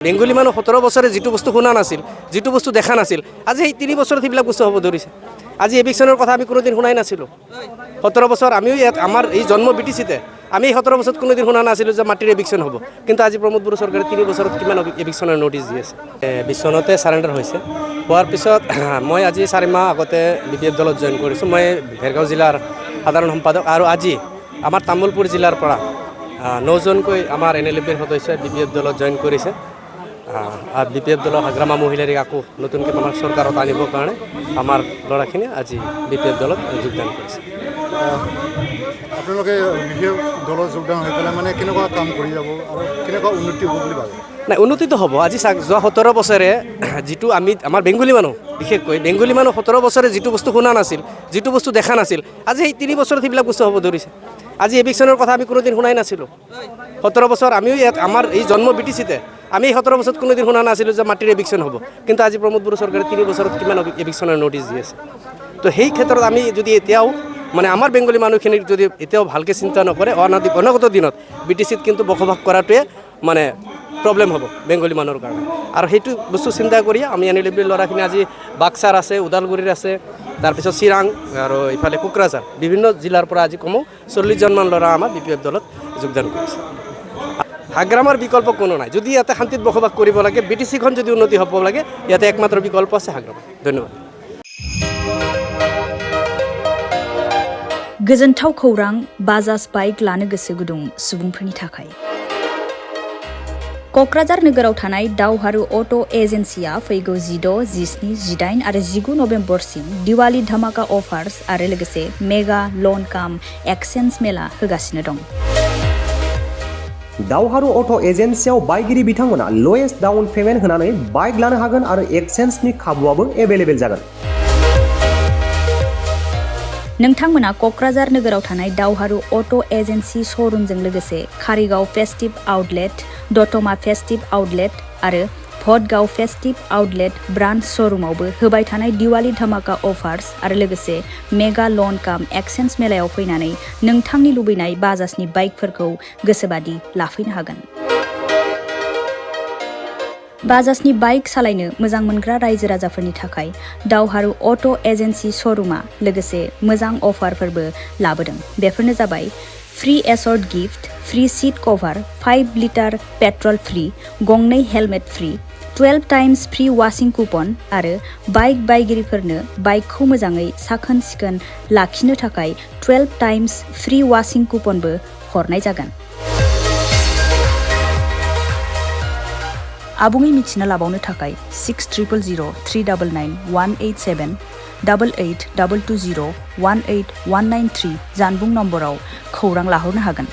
Bengali মানুহ 17 বছৰে যিটো বস্তু শুনা নাছিল, যিটো বস্তু দেখা নাছিল, আজি এই 3 বছৰত সেইবিলাক বস্তু হ'ব ধৰিছে। আজি এভিকশ্যনৰ কথা আমি কোনোদিন শুনাই নাছিলোঁ। 17 বছৰ আমিও ইয়াত আমাৰ এই জন্ম বিটিচিতে আমি 17 বছৰত কোনোদিন শুনা নাছিলোঁ যে মাটিৰ এভিকশ্যন হ'ব। কিন্তু আজি প্ৰমোদ বড়ো চৰকাৰে 3 বছৰত কিমান এভিকশ্যনৰ নটিছ দি আছে। 20 চনতে চাৰেণ্ডাৰ হৈছে। হোৱাৰ পিছত মই আজি 4 মাহ আগতে BPF দলত জইন কৰিছোঁ। মই ভেৰগাঁও জিলাৰ সাধাৰণ সম্পাদক আৰু আজি আমাৰ তামুলপুৰ জিলাৰ পৰা 9জনকৈ আমাৰ NLFBৰ সদস্যই BPF দলত জইন কৰিছে। BPF দলৰ হাগ্ৰামা মহিলাৰীক আকৌ নতুনকৈ আমাৰ চৰকাৰত আনিবৰ কাৰণে আমাৰ ল'ৰাখিনি আজি BPF দলত যোগদান কৰিছে। আপোনালোকে BPF দলত যোগদান হৈ পেলাই মানে কেনেকুৱা কাম কৰি যাব আৰু কেনেকুৱা উন্নতি হ'ব বুলি ভাবে? নাই, উন্নতিটো হ'ব। আজি যোৱা 17 বছৰে যিটো আমাৰ বেংগলী মানুহ, বিশেষকৈ বেংগলী মানুহ 17 বছৰে যিটো বস্তু শুনা নাছিল, যিটো বস্তু দেখা নাছিল, আজি এই 3 বছৰত সেইবিলাক বস্তু হ'ব ধৰিছে। আজি এভিকশ্যনৰ কথা আমি কোনোদিন শুনাই নাছিলোঁ। 17 বছৰ আমিও ইয়াত আমাৰ এই জন্ম বিটিচিতে আমি 17 বছৰত কোনোদিন শুনা নাছিলোঁ যে মাটিৰ এভিকশ্যন হ'ব। কিন্তু আজি প্ৰমোদ বড়ো চৰকাৰে 3 বছৰত কিমান এভিকশ্যনৰ নটিছ দি আছে। তো সেই ক্ষেত্ৰত আমি যদি এতিয়াও মানে আমাৰ বেংগলী মানুহখিনিক যদি এতিয়াও ভালকৈ চিন্তা নকৰে, অনাগত দিনত BTCত কিন্তু বসবাস কৰাটোৱে মানে প্ৰব্লেম হ'ব বেংগলী মানুহৰ কাৰণে। আৰু সেইটো বস্তু চিন্তা কৰি আমি NLFBৰ ল'ৰাখিনি আজি বাক্সাৰ আছে, ওদালগুৰিৰ আছে, তাৰপিছত চিৰাং আৰু ইফালে কোকৰাঝাৰ বিভিন্ন জিলাৰ পৰা আজি কমেও 40জনমান ল'ৰা আমাৰ BPF দলত যোগদান কৰিছে। হাগ্ৰামাৰ বিকল্প কোনো নাই। যদি ইয়াতে শান্তিত বসবাস কৰিব লাগে, BTCখন যদি উন্নতি হ'ব লাগে, ইয়াতে একমাত্ৰ বিকল্প আছে হাগ্ৰামা। ধন্যবাদ। गोजोनथाव खौरां बाजाज बाइक लानो गोसो गुदुं सुबुंफोरनि थाखाय। क'क्राझार नोगोराव थानाय दावहारु अट' एजेन्सिया फैगौ 16, 17, 18 आरो 19 नभेम्बरसिम दिवाली धामाका अफार्स आरो लोगोसे मेगा लन काम एक्सचेन्ज मेला होगासिनो दं। दावहारु अट' एजेन्सियाव बायगिरि बिथांमोना लवेस्ट डाउन पेमेन्ट होनानै बाइक लानो हागोन आरो एक्सचेन्जनि खाबुआबो एभेलेबेल जागोन। नोंथांमोना क'क्राझार नोगोराव थानाय दावहारु अट' एजेन्सि श'रुमजों लोगोसे कारिगाव फेस्टिभ आउटलेट, दतमा फेस्टिभ आउटलेट आरो भटगाव फेस्टिभ आउटलेट ब्रान्च श'रुमावबो होबाय थानाय दिवाली धामाका अफार्स आरो लोगोसे मेगा लन काम एक्सचेन्ज मेलायाव फैनानै नोंथांनि लुबैनाय बाजाजनि बाइकफोरखौ गोसोबादि लाफैनो हागोन। बाजाजनि बाइक सालायनो मोजां मोनग्रा रायजो राजाफोरनि थाखाय दावहारु अट' एजेन्सि श'रुमा लोगोसे मोजां अफारफोरबो लाबोदों। बेफोरनो जाबाय free assured gift, free seat cover, 5 litre petrol free, गंनै helmet free, 12 times free washing coupon आरो बाइक बायगिरिफोरनो बाइकखौ मोजाङै साखोन सिखोन लाखिनो थाखाय 12 टाइम्स फ्री वाशिं कुपनबो हरनाय जागोन। आबुङै मिथिना लाबावनो थाखाय 60000399 187 88 220 18193 जानबुं नम्बराव खौरां लाहरनो हागोन।